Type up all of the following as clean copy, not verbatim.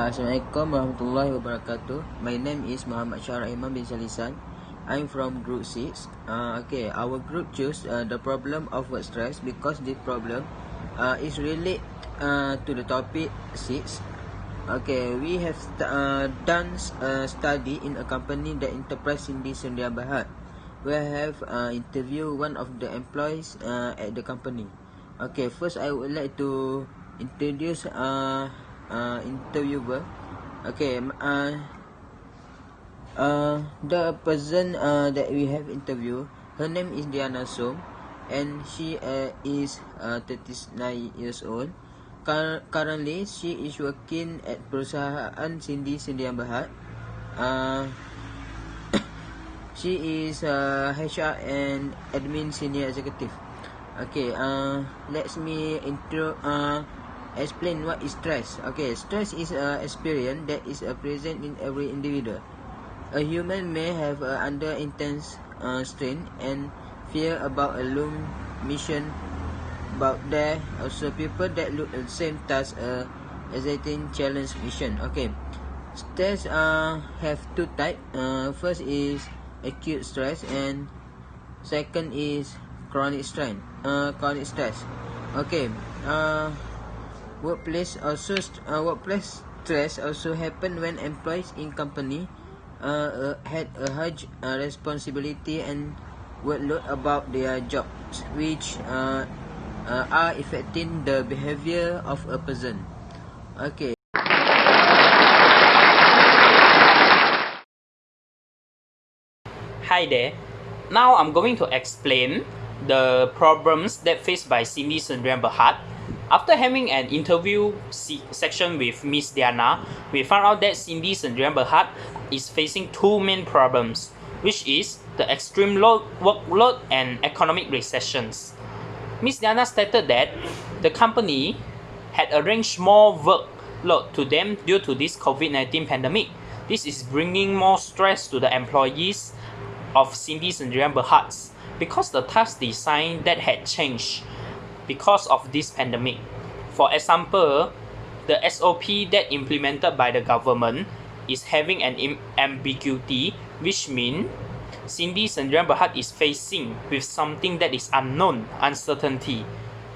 Assalamualaikum warahmatullahi wabarakatuh. My name is Muhammad Syarah Imam bin Salisan. I'm from group 6. Our group chose the problem of work stress because the problem is related to the topic 6. We have done a study in a company that enterprise in this Sdn Bhd. We have interviewed one of the employees at the company. First I would like to introduce interviewer. The person that we have interviewed, her name is Diana Som, and she is 39 years old. Currently, she is working at perusahaan Cindy Sdn Bhd. She is HR and admin senior executive. Let me explain what is stress. Stress is an experience that is present in every individual. A human may have under intense strain and fear about a long mission, but there are also people that look at the same task exciting challenge mission. Stress have two types. First is acute stress and second is chronic stress. Workplace stress also happen when employees in company had a huge responsibility and workload about their jobs, which are affecting the behavior of a person. Hi there. Now I'm going to explain the problems that faced by Cindy Sdn Bhd. After having an interview section with Miss Diana, we found out that Cindy Sdn Bhd is facing two main problems, which is the extreme workload and economic recessions. Miss Diana stated that the company had arranged more workload to them due to this COVID-19 pandemic. This is bringing more stress to the employees of Cindy Sdn Bhd because the task design that had changed because of this pandemic. For example, the SOP that implemented by the government is having an ambiguity, which means Cindy Sdn Bhd is facing with something that is unknown, uncertainty.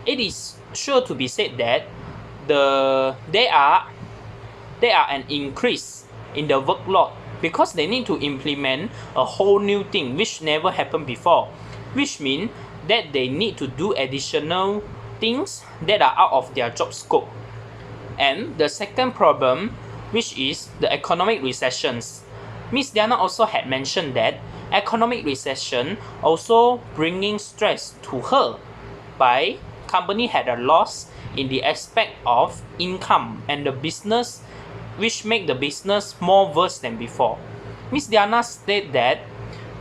It is sure to be said that there are an increase in the workload because they need to implement a whole new thing which never happened before, which means that they need to do additional things that are out of their job scope. And the second problem, which is the economic recessions. Miss Diana also had mentioned that economic recession also bringing stress to her by company had a loss in the aspect of income and the business, which make the business more worse than before. Miss Diana stated that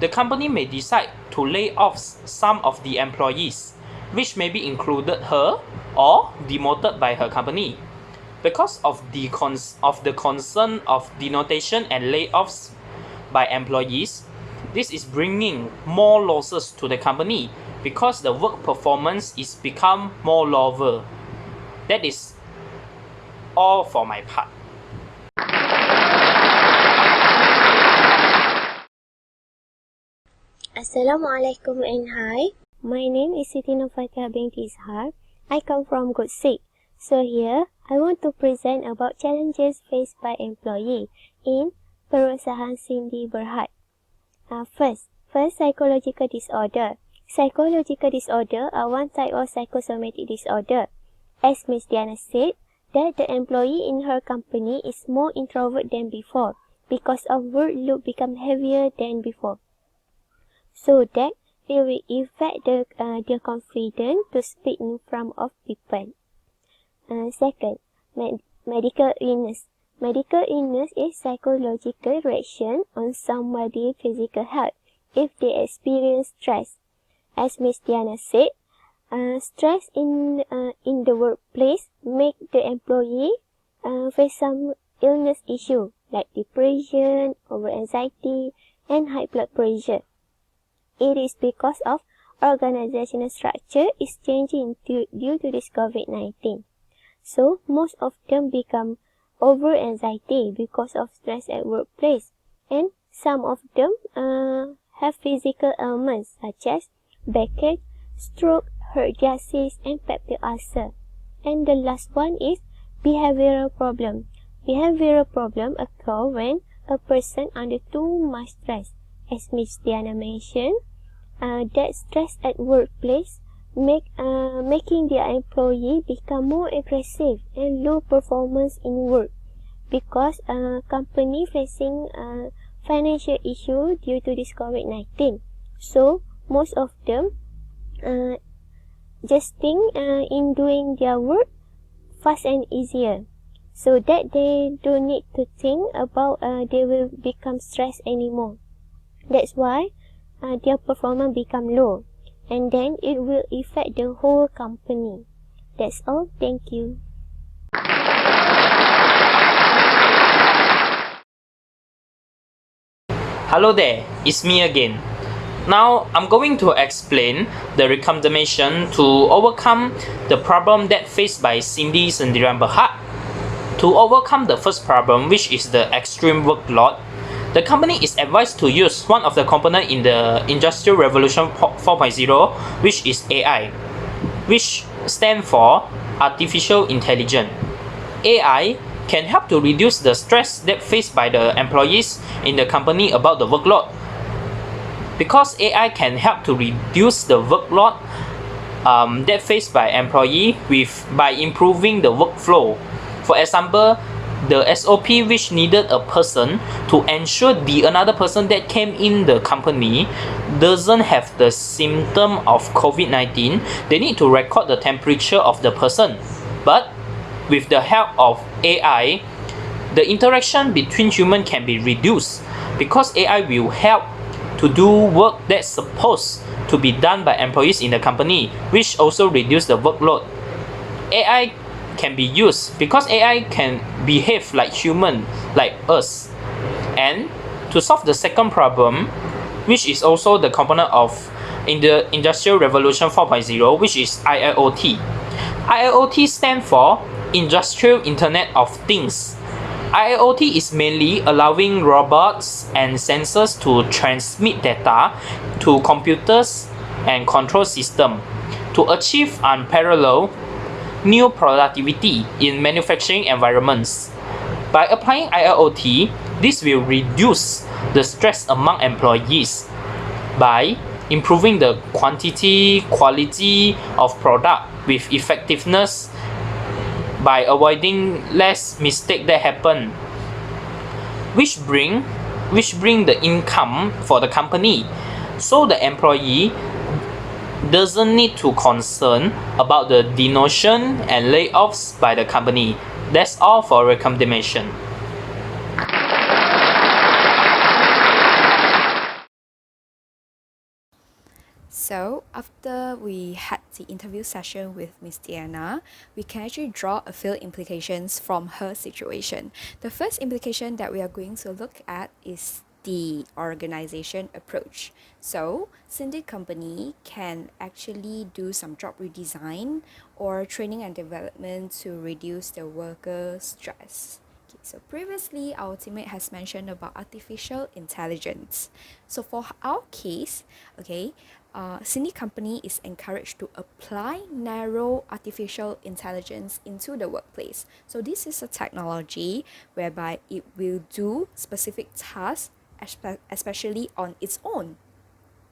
the company may decide to lay off some of the employees, which may be included her or demoted by her company. Because of the concern of denotation and layoffs by employees, this is bringing more losses to the company because the work performance is become more lower. That is all for my part. Assalamualaikum and hi. My name is Siti Nofatia binti Ishar. I come from Group 6. So here, I want to present about challenges faced by employee in perusahaan Cindy Bhd. First, psychological disorder. Psychological disorder are one type of psychosomatic disorder. As Ms. Diana said, that the employee in her company is more introvert than before because of workload become heavier than before. So that it will affect their confidence to speak in front of people. Second, medical illness. Medical illness is psychological reaction on somebody's physical health. if they experience stress. As Miss Diana said, stress in the workplace make the employee face some illness issue like depression, over anxiety, and high blood pressure. It is because of organizational structure is changing due to this COVID-19. So most of them become over anxiety because of stress at workplace, and some of them have physical ailments such as backache, stroke, heart disease, and peptic ulcer. And the last one is behavioral problem. Behavioral problem occur when a person under too much stress. As Miss Diana mentioned, that stress at workplace making their employee become more aggressive and low performance in work because company facing financial issue due to this COVID-19. So most of them just think in doing their work fast and easier, so that they don't need to think about they will become stressed anymore. That's why their performance become low, and then it will affect the whole company. That's all. Thank you. Hello there, it's me again. Now I'm going to explain the recommendation to overcome the problem that faced by Cindy Sendirian Berhad. To overcome the first problem, which is the extreme workload, the company is advised to use one of the components in the Industrial Revolution 4.0, which is AI, which stands for Artificial Intelligence. AI can help to reduce the stress that faced by the employees in the company about the workload. Because AI can help to reduce the workload that faced by employee by improving the workflow. For example, the SOP which needed a person to ensure the another person that came in the company doesn't have the symptom of COVID-19, they need to record the temperature of the person. But with the help of AI, the interaction between humans can be reduced because AI will help to do work that's supposed to be done by employees in the company, which also reduce the workload. AI can be used because AI can behave like human, like us. And to solve the second problem, which is also the component of in the Industrial Revolution 4.0, which is IIoT. IIoT stands for Industrial Internet of Things. IIoT is mainly allowing robots and sensors to transmit data to computers and control systems to achieve unparalleled new productivity in manufacturing environments. By applying IIoT, this will reduce the stress among employees by improving the quantity, quality of product with effectiveness by avoiding less mistake that happen, which bring the income for the company, so the employee doesn't need to concern about the demotion and layoffs by the company. That's all for recommendation. So after we had the interview session with Miss Diana, we can actually draw a few implications from her situation. The first implication that we are going to look at is the organization approach. So Cindy company can actually do some job redesign or training and development to reduce the worker stress. Okay, so previously our teammate has mentioned about artificial intelligence. So for our case, okay, Cindy company is encouraged to apply narrow artificial intelligence into the workplace. So this is a technology whereby it will do specific tasks, especially on its own.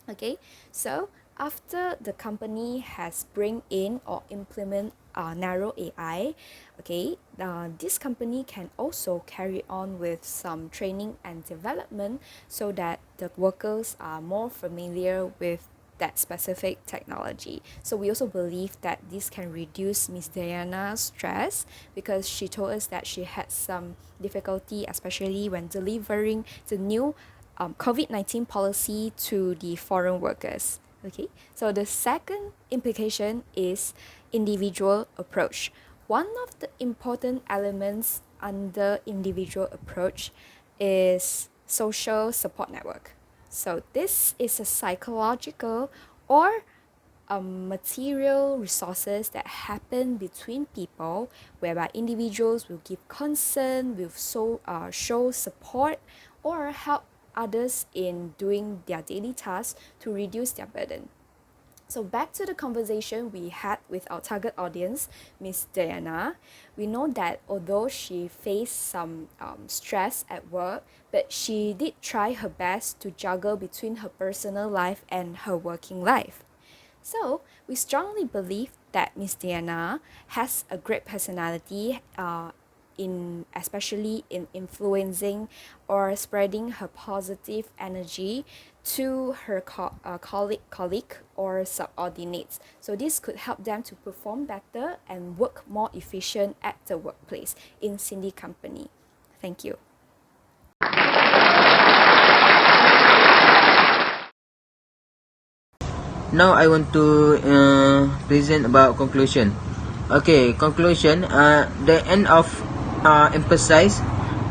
Okay, so after the company has bring in or implement narrow AI, okay, this company can also carry on with some training and development so that the workers are more familiar with that specific technology. So we also believe that this can reduce Miss Diana's stress because she told us that she had some difficulty, especially when delivering the new COVID-19 policy to the foreign workers. Okay, so the second implication is individual approach. One of the important elements under individual approach is social support network. So this is a psychological or material resources that happen between people, whereby individuals will give concern, will show support, or help others in doing their daily tasks to reduce their burden. So back to the conversation we had with our target audience, Miss Diana, we know that although she faced some stress at work, but she did try her best to juggle between her personal life and her working life. So we strongly believe that Miss Diana has a great personality, especially in influencing or spreading her positive energy to her colleague or subordinates. So this could help them to perform better and work more efficient at the workplace in Cindy company. Thank you. Now I want to present about conclusion. Okay, conclusion. The end of emphasize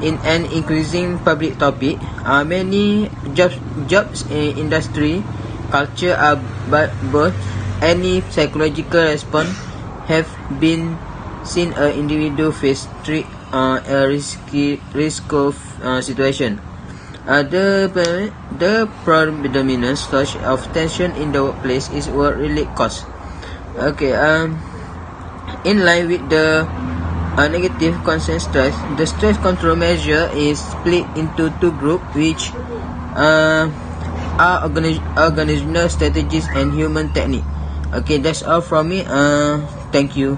in an increasing public topic. Many jobs in industry, culture are both any psychological response have been seen a individual face a risk of situation. The predominant source of tension in the workplace is work-related costs. Okay, in line with the negative constant stress, the stress control measure is split into two groups, which are organizational strategies and human technique. Okay, that's all from me. Thank you.